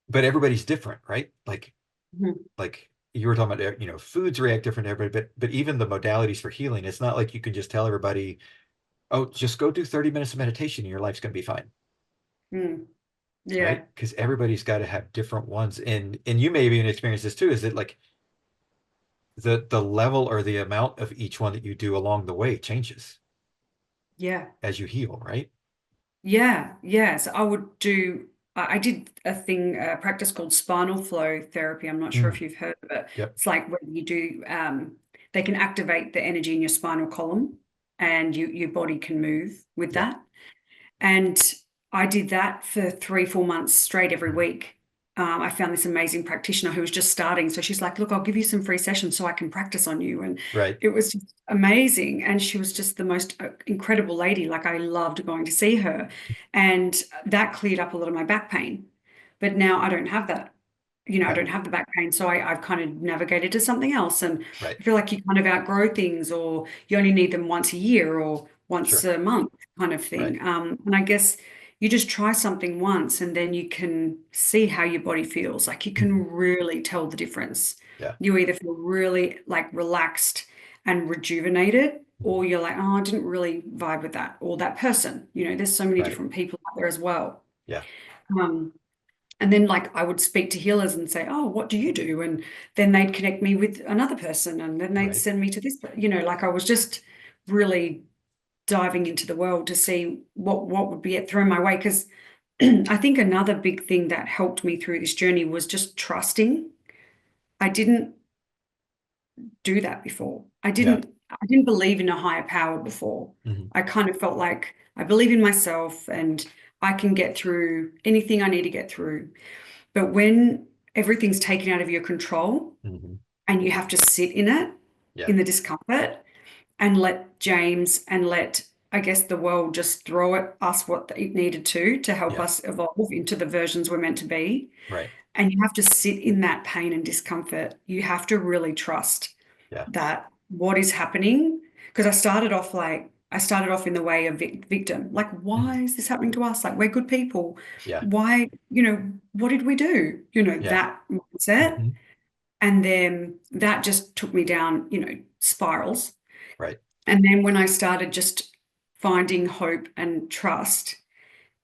but everybody's different, right? Mhm. Like you were talking about, foods react different to everybody, but even the modalities for healing, it's not like you can just tell everybody, oh, just go do 30 minutes of meditation and your life's going to be fine, Mm, right? yeah. Because everybody's got to have different ones. And you may even experience this too, is that like the level or the amount of each one that you do along the way changes Yeah. as you heal, right? Yeah, yeah. So I would do, I did a practice called spinal flow therapy. I'm not sure Mm, if you've heard of it. yep. It's like when you do, they can activate the energy in your spinal column and your body can move with Yeah. that. And I did that for 3, 4 months straight every Mm, week. I found this amazing practitioner who was just starting. So she's like, look, I'll give you some free sessions so I can practice on you. And right. it was just amazing. And she was just the most incredible lady. Like I loved going to see her. And that cleared up a lot of my back pain. But now I don't have that. I Yeah. don't have the back pain. So I've kind of navigated to something else. And Right. I feel like you kind of outgrow things or you only need them once a year or once Sure. a month kind of Right. thing. And I guess you just try something once and then you can see how your body feels. Like you Mhm. can really tell the difference. Yeah. You either feel really like relaxed and rejuvenated, Mhm. or you're like, oh, I didn't really vibe with that or that person. There's so many Right. different people out there as well. Yeah. Um, and then like I would speak to healers and say, oh, what do you do? And then they'd connect me with another person and then they'd Right. send me to like I was just really diving into the world to see what would be thrown my way. Because I think another big thing that helped me through this journey was just trusting. I didn't do that before. I Yeah. didn't I didn't believe in a higher power before. Mhm. I kind of felt like I believe in myself and I can get through anything I need to get through. But when everything's taken out of your control and you have to sit in it, in the discomfort, and let James and let, I guess, the world just throw at us what it needed to help us evolve into the versions we're meant to be. Right. And you have to sit in that pain and discomfort. You have to really trust that what is happening. Because I started off in the way of victim. Like, why is this happening to us? Like, we're good people. Why, what did we do? That mindset. And then that just took me down, spirals. Right. And then when I started just finding hope and trust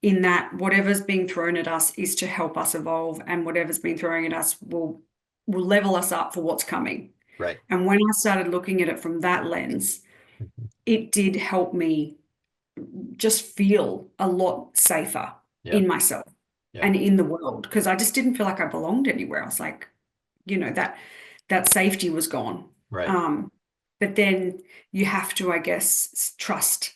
in that whatever's being thrown at us is to help us evolve, and whatever's being thrown at us will level us up for what's coming. Right. And when I started looking at it from that lens, it did help me just feel a lot safer in myself and in the world, because I just didn't feel like I belonged anywhere. I was like, that safety was gone. Right. But then you have to, I guess, trust.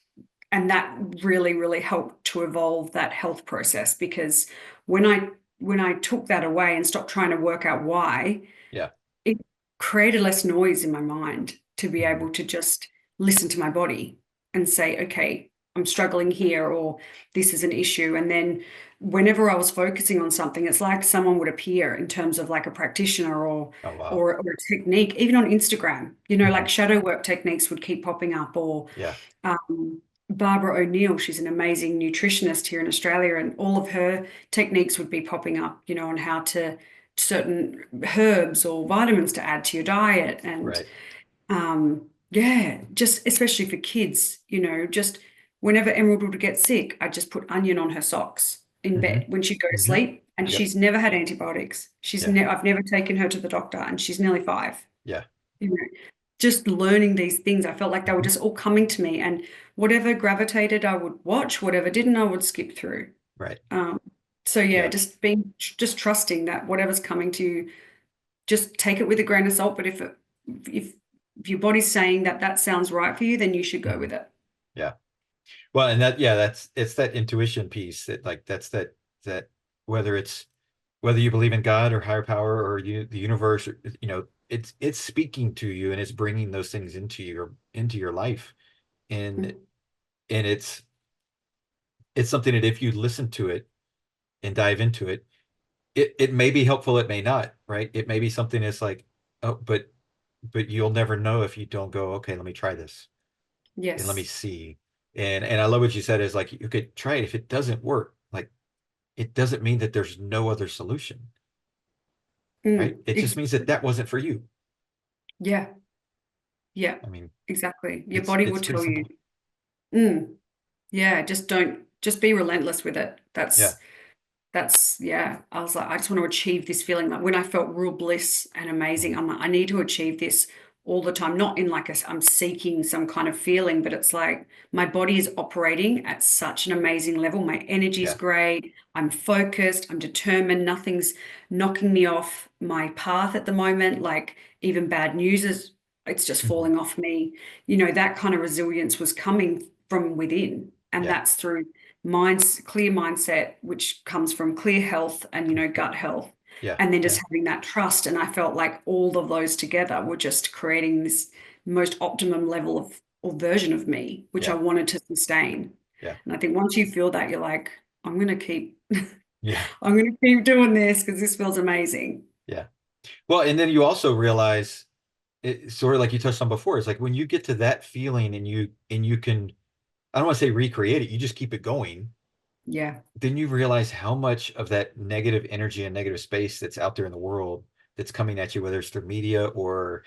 And that really, really helped to evolve that health process, because when I took that away and stopped trying to work out why, it created less noise in my mind to be able to just listen to my body and say, okay, I'm struggling here, or this is an issue. And then whenever I was focusing on something, it's like someone would appear in terms of like a practitioner or a technique, even on Instagram, like shadow work techniques would keep popping up, or Barbara O'Neill, she's an amazing nutritionist here in Australia, and all of her techniques would be popping up, on how to certain herbs or vitamins to add to your diet. And just especially for kids, just whenever Emerald would get sick, I just put onion on her socks in bed when she'd go to sleep. And she's never had antibiotics. I've never taken her to the doctor, and she's nearly 5. Just learning these things, I felt like they were just all coming to me, and whatever gravitated, I would watch. Whatever didn't, I would skip through. Right. Just trusting that whatever's coming to you, just take it with a grain of salt. But if your body's saying that sounds right for you, then you should go with it. Yeah. Well, and it's that intuition piece that's that whether you believe in God or higher power or the universe, it's speaking to you, and it's bringing those things into your life. And it's something that if you listen to it and dive into it, it may be helpful, it may not, right? It may be something that's like, oh, but you'll never know if you don't go, okay, let me try this. Yes. And let me see. And I love what you said, is like, you could try it. If it doesn't work, like, it doesn't mean that there's no other solution. Right? It just means that wasn't for you. Yeah. Yeah. I mean, exactly. Your body will tell you. Yeah. Just be relentless with it. That's, I was like, I just want to achieve this feeling. Like when I felt real bliss and amazing, I'm like, I need to achieve this all the time, not in like I'm seeking some kind of feeling, but it's like my body is operating at such an amazing level. My energy is great. I'm focused. I'm determined. Nothing's knocking me off my path at the moment. Like even bad news it's just falling off me. That kind of resilience was coming from within, and that's through clear mindset, which comes from clear health and, gut health. And then just having that trust. And I felt like all of those together were just creating this most optimum level of or version of me, which I wanted to sustain. And I think once you feel that, you're like, I'm going to keep, I'm going to keep doing this because this feels amazing. Yeah. Well, and then you also realize, sort of like you touched on before, it's like when you get to that feeling and you can, I don't want to say recreate it, you just keep it going. Yeah. Then you realize how much of that negative energy and negative space that's out there in the world that's coming at you, whether it's through media or,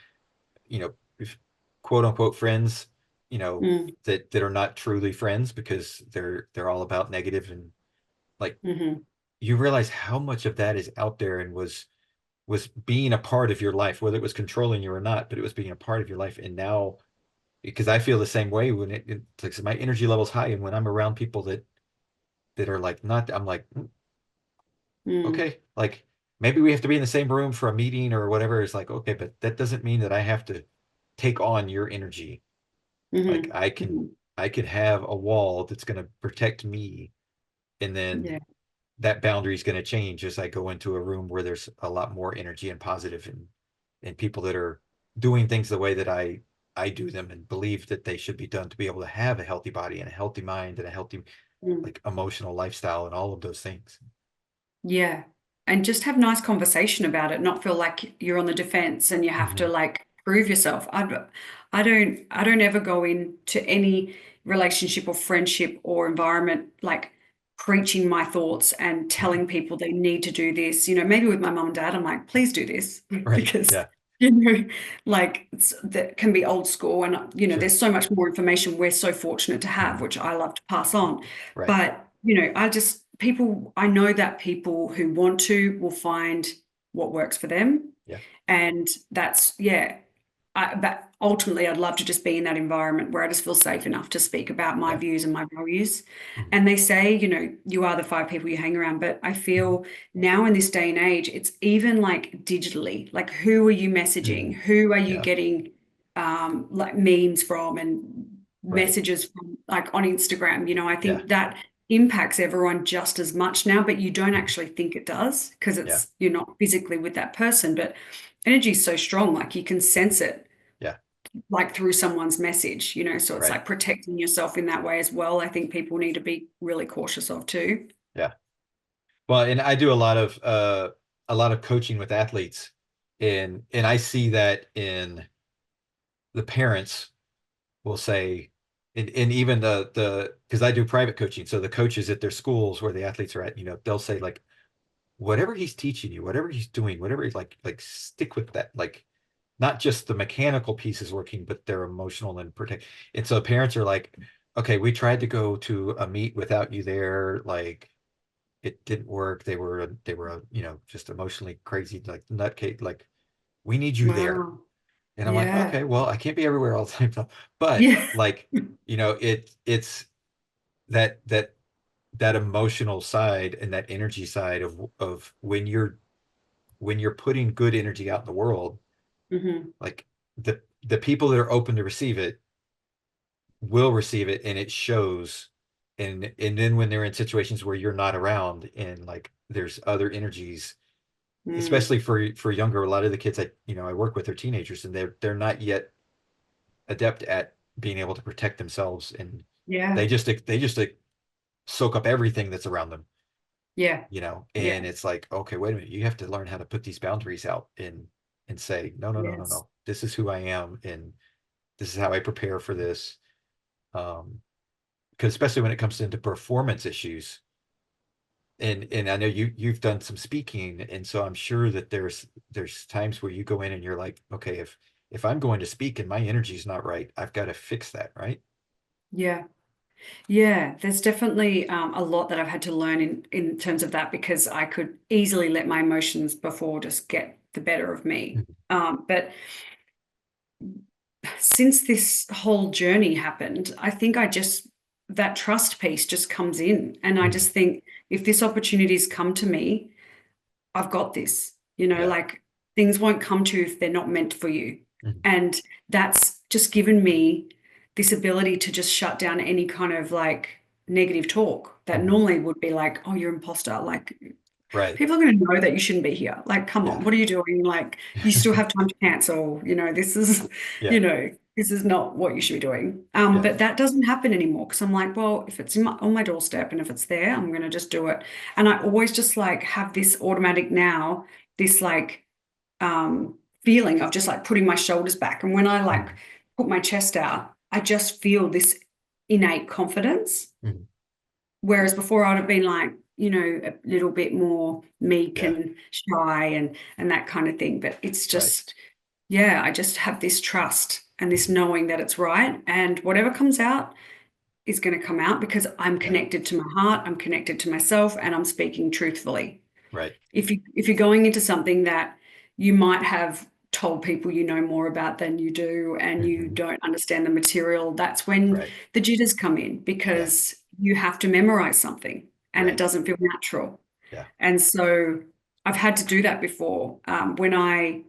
quote unquote friends, that are not truly friends because they're all about negative, and like you realize how much of that is out there and was being a part of your life, whether it was controlling you or not, but it was being a part of your life. And now, because I feel the same way when it's like my energy level's high, and when I'm around people that are like not, I'm like, okay, like maybe we have to be in the same room for a meeting or whatever. It's like, okay, but that doesn't mean that I have to take on your energy. Like I can have a wall that's going to protect me And then Yeah. that boundary is going to change as I go into a room where there's a lot more energy and positive and people that are doing things the way that I do them and believe that they should be done to be able to have a healthy body and a healthy mind and a healthy Mm. like emotional lifestyle and all of those things. Yeah. And just have nice conversation about it, not feel like you're on the defense and you have to Mhm. like prove yourself. I don't ever go into any relationship or friendship or environment like preaching my thoughts and Mhm. telling people they need to do this. You know, maybe with my mom and dad, I'm like, please do this Right. because Yeah. you know, like that can be old school and you know, Sure. there's so much more information we're so fortunate to have, Mhm. which I love to pass on. Right. But you know, I know that people who want to will find what works for them. Yeah. And that's, yeah. But ultimately, I'd love to just be in that environment where I just feel safe enough to speak about my Yeah. views and my values. Mhm. And they say, you know, you are the five people you hang around. But I Mhm. feel now in this day and age, it's even like digitally, like who are you messaging? Mhm. Who are you Yeah. getting like memes from and Right. messages from like on Instagram? You know, I Yeah. think that impacts everyone just as much now, but you don't Mhm. actually think it does because Yeah. you're not physically with that person. But energy is so strong, like you can sense it Yeah. like through someone's message, you know, so it's Right. like protecting yourself in that way as well. I think people need to be really cautious of too. Yeah. Well, and I do a lot of coaching with athletes and I see that in the parents will say and even the because I do private coaching, so the coaches at their schools where the athletes are at, they'll say like whatever he's teaching you, whatever he's doing, whatever he's like stick with that. Like not just the mechanical pieces working, but their emotional and protect. And so parents are like, okay, we tried to go to a meet without you there, like it didn't work. They were just emotionally crazy, like nutcase, like we need you there. Wow. And I'm like, Yeah. okay, well, I can't be everywhere all the time. So, but Yeah. like, it's that that emotional side and that energy side of when you're putting good energy out in the world, Hmm. like the people that are open to receive it will receive it and it shows. And then when they're in situations where you're not around and like there's other energies, Mm. especially for younger, a lot of the kids I work with are teenagers and they're not yet adept at being able to protect themselves and Yeah. they just like soak up everything that's around them, Yeah. and Yeah. it's like, okay, wait a minute, you have to learn how to put these boundaries out and say, no, no, no, no, Yes. no, this is who I am and this is how I prepare for this. Because especially when it comes into performance issues, and I know you've done some speaking, and so I'm sure that there's times where you go in and you're like, okay, if I'm going to speak and my energy's not right, I've got to fix that, right? Yeah. Yeah, there's definitely a lot that I've had to learn in terms of that because I could easily let my emotions before just get the better of me. Mhm. But since this whole journey happened, I think that trust piece just comes in. And I Mhm. just think if this opportunity's come to me, I've got this, you know, Yeah. like things won't come to you if they're not meant for you. Mhm. And that's just given me this ability to just shut down any kind of like negative talk that Mhm. normally would be like, oh, you're an imposter. Like Right. people are going to know that you shouldn't be here. Like, come on, Yeah. what are you doing? Like, you still have time to cancel. You know, this is, Yeah. you know, this is not what you should be doing. Yeah. But that doesn't happen anymore because I'm like, well, if it's on my doorstep and if it's there, I'm going to just do it. And I always just like have this automatic now, this like feeling of just like putting my shoulders back. And when I like Mhm. put my chest out, I just feel this innate confidence. Mhm. Whereas before I'd have been like, you know, a little bit more meek Yeah. and shy and that kind of thing. But it's Right. just, yeah, I just have this trust and this Mhm. knowing that it's right. And whatever comes out is going to come out because I'm Yeah. connected to my heart, I'm connected to myself, and I'm speaking truthfully. Right. If you're going into something that you might have told people you know more about than you do and you Mhm. don't understand the material, that's when Right. the jitters come in Yeah. because you have to memorize something and it Right. doesn't feel natural. Yeah. And so I've had to do that before. When I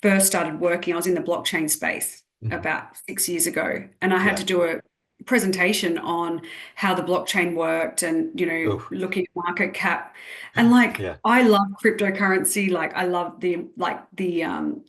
first started working, I was in the blockchain space Mhm. about 6 years ago, and I had Yeah. to do it. presentation on how the blockchain worked and, Oh, looking at market cap. And like, yeah, I love cryptocurrency. Like, I love the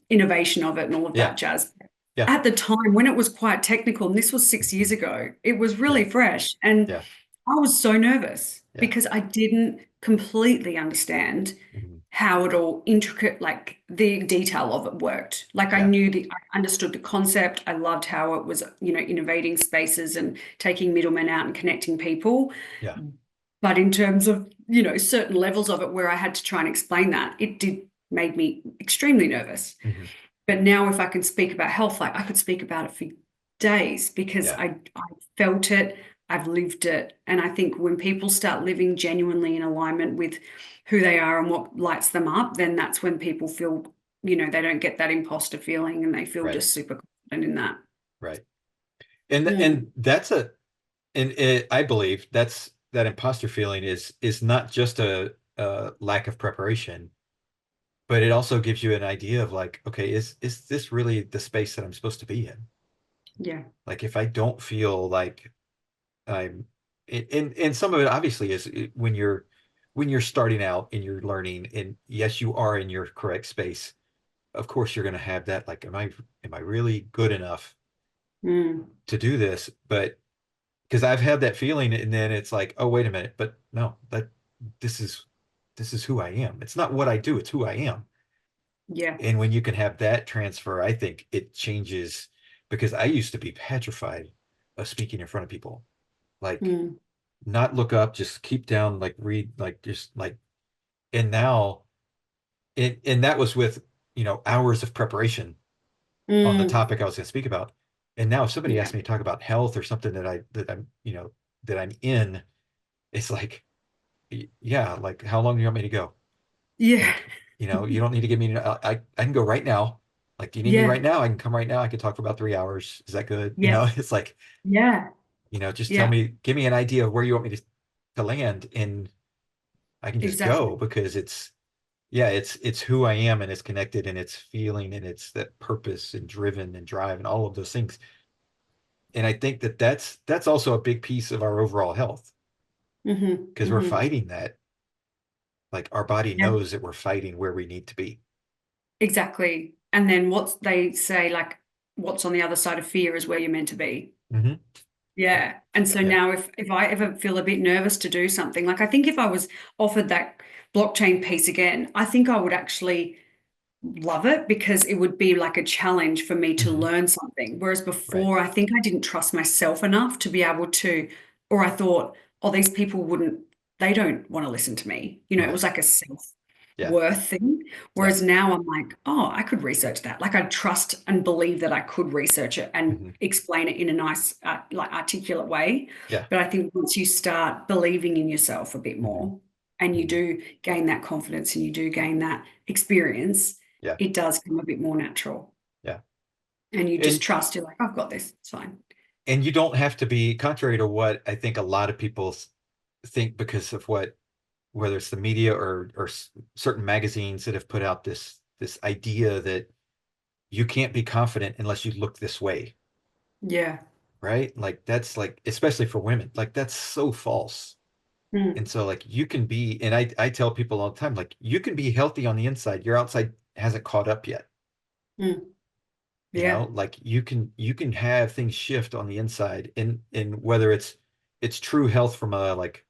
innovation of it and all of yeah, that jazz. yeah, At the time when it was quite technical, and this was 6 years mhm, ago, it was really yeah, fresh. And yeah, I was so nervous yeah, because I didn't completely understand mhm, how it all intricate, like the detail of it worked. Like yeah, I understood the concept. I loved how it was, innovating spaces and taking middlemen out and connecting people. yeah, But in terms of, certain levels of it where I had to try and explain that, it did made me extremely nervous. mhm, But now if I can speak about health, like I could speak about it for days because yeah, I felt it, I've lived it. And I think when people start living genuinely in alignment with who they are and what lights them up, then that's when people feel, they don't get that imposter feeling and they feel right, just super confident in that. right. And Mm, and that's I believe that imposter feeling is not just a lack of preparation, but it also gives you an idea of like, okay, is this really the space that I'm supposed to be in? yeah. Like if I don't feel like I'm and some of it obviously is when you're starting out and you're learning, and yes, you are in your correct space. Of course, you're going to have that like, am I really good enough Mm, to do this? But because I've had that feeling, and then it's like, oh, wait a minute, but no, this is this is who I am. It's not what I do, it's who I am. yeah. And when you can have that transfer, I think it changes, because I used to be petrified of speaking in front of people. Like Mm, not look up, just keep down, like read, like just like, and now and that was with, hours of preparation on the mm, topic I was going to speak about. And now if somebody yeah. asks me to talk about health or something that I'm in, it's like, yeah, like how long do you want me to go? Yeah. Like, you don't need to give me, I can go right now. Like, do you need me right Yeah. now? I can come right now. I can talk for about 3 hours. Is that good? Yes. It's like, Yeah. just tell Yeah. me, give me an idea of where you want me to land, and I can just go, Exactly. because yeah, it's who I am, and it's connected, and it's feeling, and it's that purpose and driven and drive and all of those things. And I think that's also a big piece of our overall health, Hmm. because we're Hmm. fighting that. Like our body Yeah. knows that we're fighting where we need to be. Exactly. And then what they say, like, what's on the other side of fear is where you're meant to be. Hmm. Yeah. And so Yeah. now if I ever feel a bit nervous to do something, like I think if I was offered that blockchain piece again, I think I would actually love it because it would be like a challenge for me to Hmm. learn something. Whereas Right. before, I think I didn't trust myself enough to be able to, or I thought, oh, these people wouldn't, they don't want to listen to me. It Right. was like a self Yeah. worth thing. Yeah. Whereas now I'm like, oh, I could research that. Like I trust and believe that I could research it and Hmm. explain it in a nice, like articulate way. Yeah. But I think once you start believing in yourself a bit Hmm. more and you Hmm. do gain that confidence and you do gain that experience, Yeah. it does come a bit more natural. Yeah. And you just And trust, you're like, I've got this, it's fine. you don't have to be, contrary to what I think a lot of people think, because of whether it's the media or certain magazines that have put out this idea that you can't be confident unless you look this way, Yeah. right? Like that's like, especially for women, like that's so false. And Mm, so like you can be, and I tell people all the time, like you can be healthy on the inside, your outside hasn't caught up yet. mm, yeah. Like you can have things shift on the inside, and whether it's true health from a like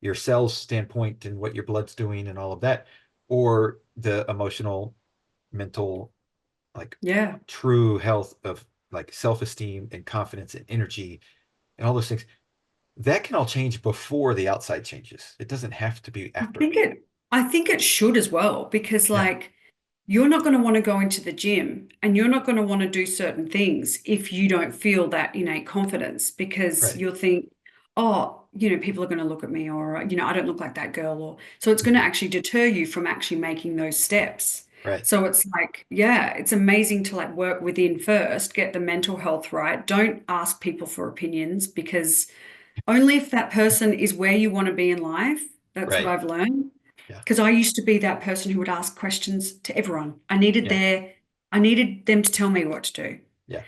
your cells standpoint and what your blood's doing and all of that, or the emotional, mental, like Yeah. true health of like self-esteem and confidence and energy and all those things, that can all change before the outside changes. It doesn't have to be I after. think it I think it should as well because Yeah. like you're not going to want to go into the gym and you're not going to want to do certain things if you don't feel that innate confidence because Right. you'll think, oh, people are going to look at me or, I don't look like that girl or so it's going to Mhm. actually deter you from actually making those steps. Right. So it's like, yeah, it's amazing to like work within first, get the mental health right. Don't ask people for opinions because only if that person is where you want to be in life. That's what Right. I've learned. Yeah. Because I used to be that person who would ask questions to everyone. Yeah. I needed them to tell me what to do. Yeah.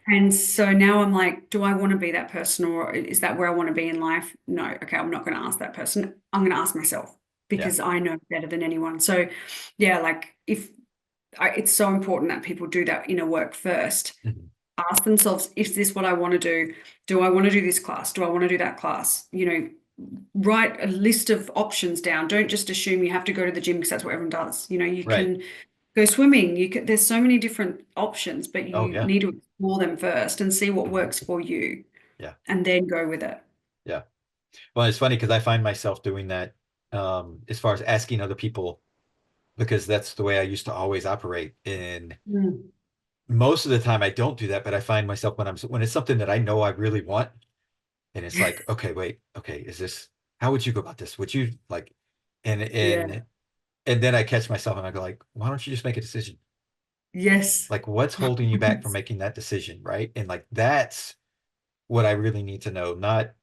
And so now I'm like, do I want to be that person, or is that where I want to be in life? No. Okay, I'm not going to ask that person. I'm going to ask myself Yeah. because I know better than anyone. So yeah, like it's so important that people do that inner work first. Mhm. Ask themselves, is this what I want to do? Do I want to do this class? Do I want to do that class? Write a list of options down. Don't just assume you have to go to the gym because that's what everyone does. You Right. can go swimming. There's so many different options, but Oh, you yeah. need to explore them first and see what Mhm. works for you, Yeah. and then go with it. Yeah. Well, it's funny because I find myself doing that as far as asking other people, because that's the way I used to always operate. And Mm. most of the time I don't do that, but I find myself when it's something that I know I really want, and it's like, okay, wait, okay, how would you go about this? Would you like, and Yeah. and and then I catch myself and I go like, why don't you just make a decision? Yes. Like, what's holding you back from making that decision, right? And like that's what I really need to know, not,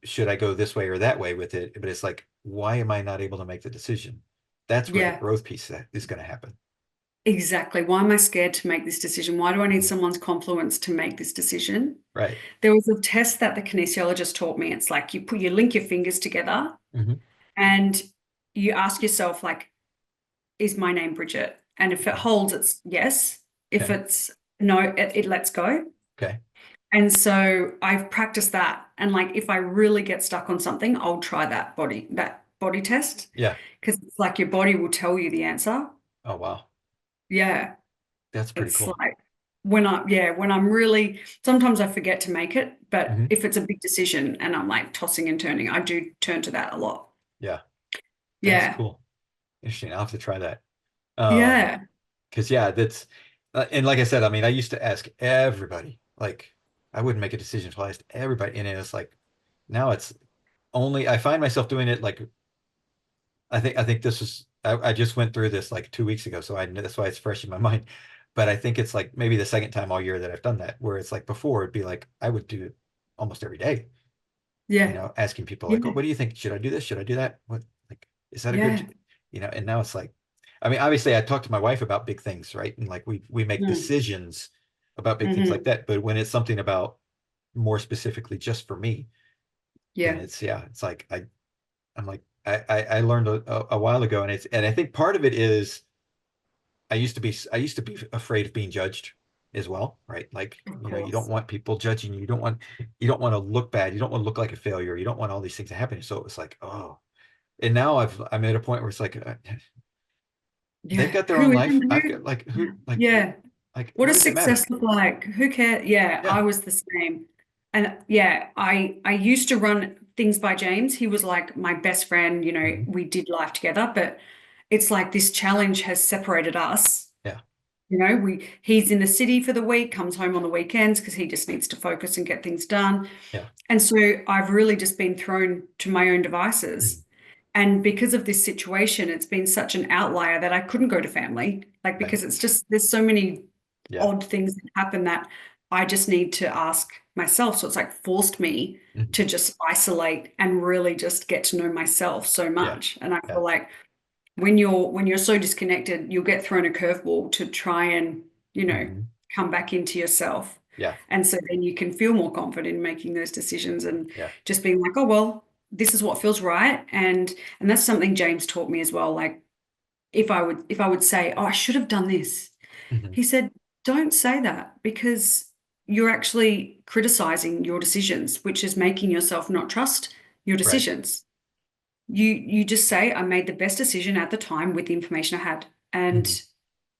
should I go this way or that way with it? But it's like, why am I not able to make the decision? That's where the Yeah, growth piece is going to happen. exactly. Why am I scared to make this decision? Why do I need someone's confluence to make this decision? Right. There was a test that the kinesiologist taught me. It's like you link your fingers together Hmm. and you ask yourself, like, is my name Bridget? And if it holds, it's yes. If Okay. it's no, it lets go. Okay. And so I've practiced that. And like if I really get stuck on something, I'll try that body test, Yeah. because it's like your body will tell you the answer. Oh, wow. Yeah. That's pretty It's cool. like when I'm really, sometimes I forget to make it, but Hmm. if it's a big decision and I'm like tossing and turning, I do turn to that a lot. Yeah. That's Yeah. cool. Interesting. I'll have to try that. Yeah. Because yeah, that's and like I said, I mean, I used to ask everybody. Like, I wouldn't make a decision until I asked everybody, and it's like now it's only I find myself doing it like I think this was I just went through this like 2 weeks ago, so I that's why it's fresh in my mind. But I think it's like maybe the second time all year that I've done that, where it's like before it'd be like I would do it almost every day, Yeah. asking people like, oh, Yeah. what do you think? Should I do this? Should I do that? What like is that a Yeah. good, and now it's like, I mean, obviously I talk to my wife about big things, right? And like we make Mm. decisions about big things like Hmm. that. But when it's something about more specifically just for me, then Yeah. it's like I'm like I learned a while ago, and I think part of it is I used to be afraid of being judged as well, right? Like, Of you don't course. want people judging you. You don't want to look bad. You don't want to look like a failure. You don't want all these things to happen. So it's like, oh, and now I'm at a point where it's like they've Yeah. got their own Who life. even I've knew? got like who Yeah. like What what does does it matter? success look like? Who cares? Yeah, Yeah. I was the same. And yeah, I used to run things by James. He was like my best friend, Hmm. we did life together, but it's like this challenge has separated us. Yeah. He's in the city for the week, comes home on the weekends because he just needs to focus and get things done. Yeah. And so I've really just been thrown to my own Mhm. devices. And because of this situation, it's been such an outlier that I couldn't go to family, like Right. because it's just there's so many Yeah. odd things that happen that I just need to ask myself. So it's like forced me Mhm. to just isolate and really just get to know myself so Yeah. much. And I Yeah. feel like when you're so disconnected, you'll get thrown a curveball to try and, you know, Hmm. come back into yourself. Yeah. And so then you can feel more confident in making those decisions and Yeah. just being like, oh, well, this is what feels right. And that's something James taught me as well. Like if I would say, oh, I should have done this, Hmm. he said, don't say that because you're actually criticizing your decisions, which is making yourself not trust your Right. decisions. You just say, I made the best decision at the time with the information I had. And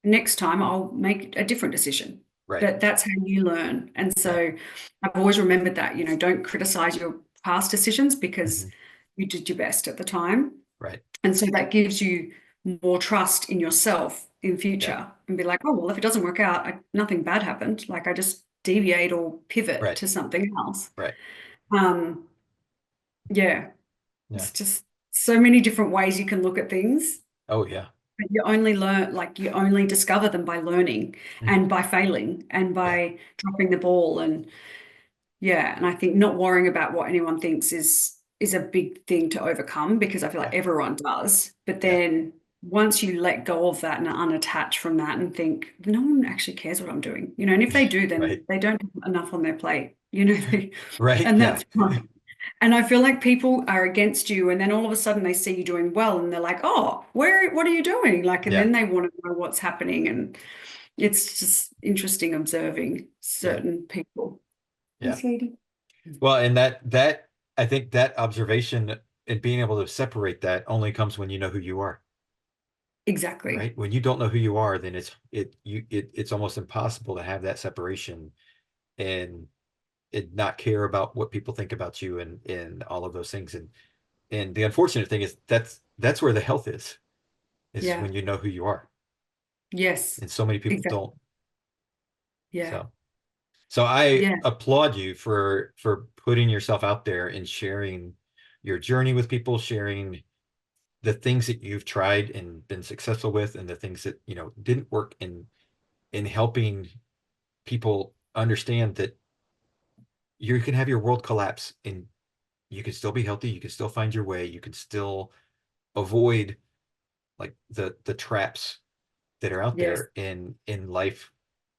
Hmm. next time I'll make a different decision. Right. But that's how you learn. And Yeah. so I've always remembered that, don't criticize your past decisions because Hmm. you did your best at the time. Right. And so that gives you more trust in yourself in Yeah. future and be like, oh, well, if it doesn't work out, nothing bad happened. Like I just deviate or pivot Right. to something else. Right. Um, yeah, Yeah. it's just so many different ways you can look at things. Oh, yeah. But you only learn, like you only discover them by learning Mhm. and by failing and Yeah. by dropping the ball. And yeah, and I think not worrying about what anyone thinks is a big thing to overcome because I feel like Yeah. everyone does. But Yeah. then once you let go of that and unattach from that and think, no one actually cares what I'm doing, and if they do, then Right. they don't have enough on their plate, Right. and Yeah. that's fine. And I feel like people are against you, and then all of a sudden they see you doing well, and they're like, "Oh, what are you doing?" And Yeah. then they want to know what's happening, and it's just interesting observing certain people. Yeah. Yes, lady. Well, and that I think that observation and being able to separate that only comes when you know who you are. Exactly. Right? When you don't know who you are, then it's almost impossible to have that separation and not care about what people think about you and all of those things. And the unfortunate thing is that's where the health is Yeah. when you know who you are. Yes. And so many people Exactly. don't. Yeah. So I Yeah. applaud you for putting yourself out there and sharing your journey with people, sharing the things that you've tried and been successful with, and the things that didn't work, in helping people understand that you can have your world collapse and you can still be healthy, you can still find your way, you can still avoid like the traps that are out Yes. there in life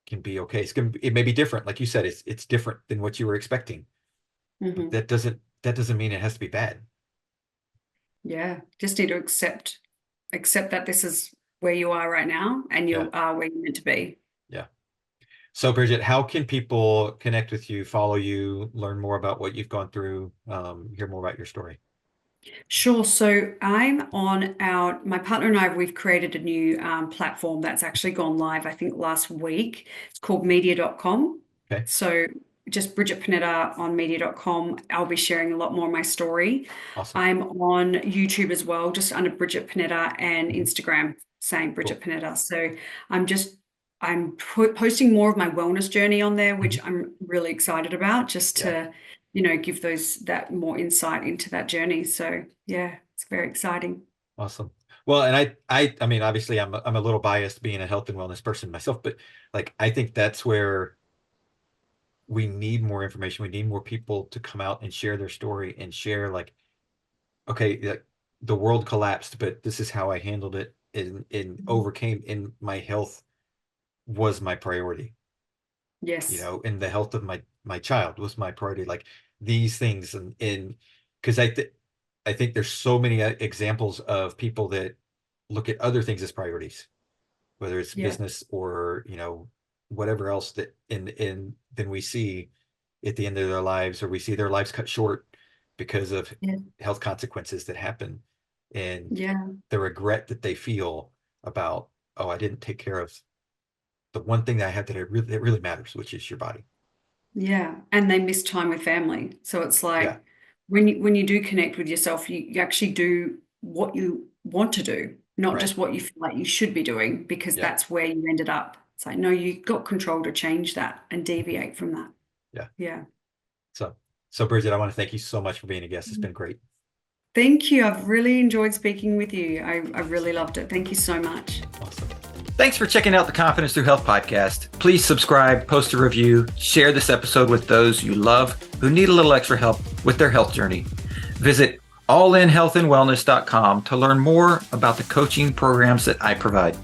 can be okay. It may be different, like you said, it's different than what you were expecting, but Hmm. that doesn't mean it has to be bad. Yeah. Just need to accept that this is where you are right now, and you are where you're meant to be. Yeah. So Brigette, how can people connect with you, follow you, learn more about what you've gone through, hear more about your story? Sure. So my partner and I, we've created a new platform that's actually gone live, I think last week. It's called media.com. Okay. So just Brigette Panetta on media.com. I'll be sharing a lot more of my story. Awesome. I'm on YouTube as well, just under Brigette Panetta, and Mhm. Instagram, same Brigette Panetta. So I'm posting more of my wellness journey on there, which I'm really excited about, just to give that more insight into that journey. So yeah, it's very exciting. Awesome. Well, and I mean, obviously I'm a little biased being a health and wellness person myself, but like, I think that's where we need more information. We need more people to come out and share their story and share like, okay, the world collapsed, but this is how I handled it and overcame, and my health was my priority. Yes. And the health of my child was my priority. Like these things, and because I think there's so many examples of people that look at other things as priorities, whether it's Yeah. business or whatever else, that and then we see at the end of their lives, or we see their lives cut short because of health consequences that happen, and the regret that they feel about, oh, I didn't take care of the one thing that I had that really matters, which is your body. Yeah. And they miss time with family. So it's like, Yeah. when you do connect with yourself, you actually do what you want to do, not Right. just what you feel like you should be doing, because that's where you ended up. It's like, no, you got control to change that and deviate from that. Yeah. Yeah. So Brigette, I want to thank you so much for being a guest. It's been great. Thank you. I've really enjoyed speaking with you. I really loved it. Thank you so much. Awesome. Thanks for checking out the Confidence Through Health podcast. Please subscribe, post a review, share this episode with those you love who need a little extra help with their health journey. Visit allinhealthandwellness.com to learn more about the coaching programs that I provide.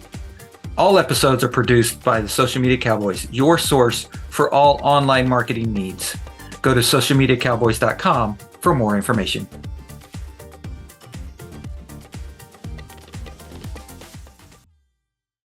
All episodes are produced by the Social Media Cowboys, your source for all online marketing needs. Go to socialmediacowboys.com for more information.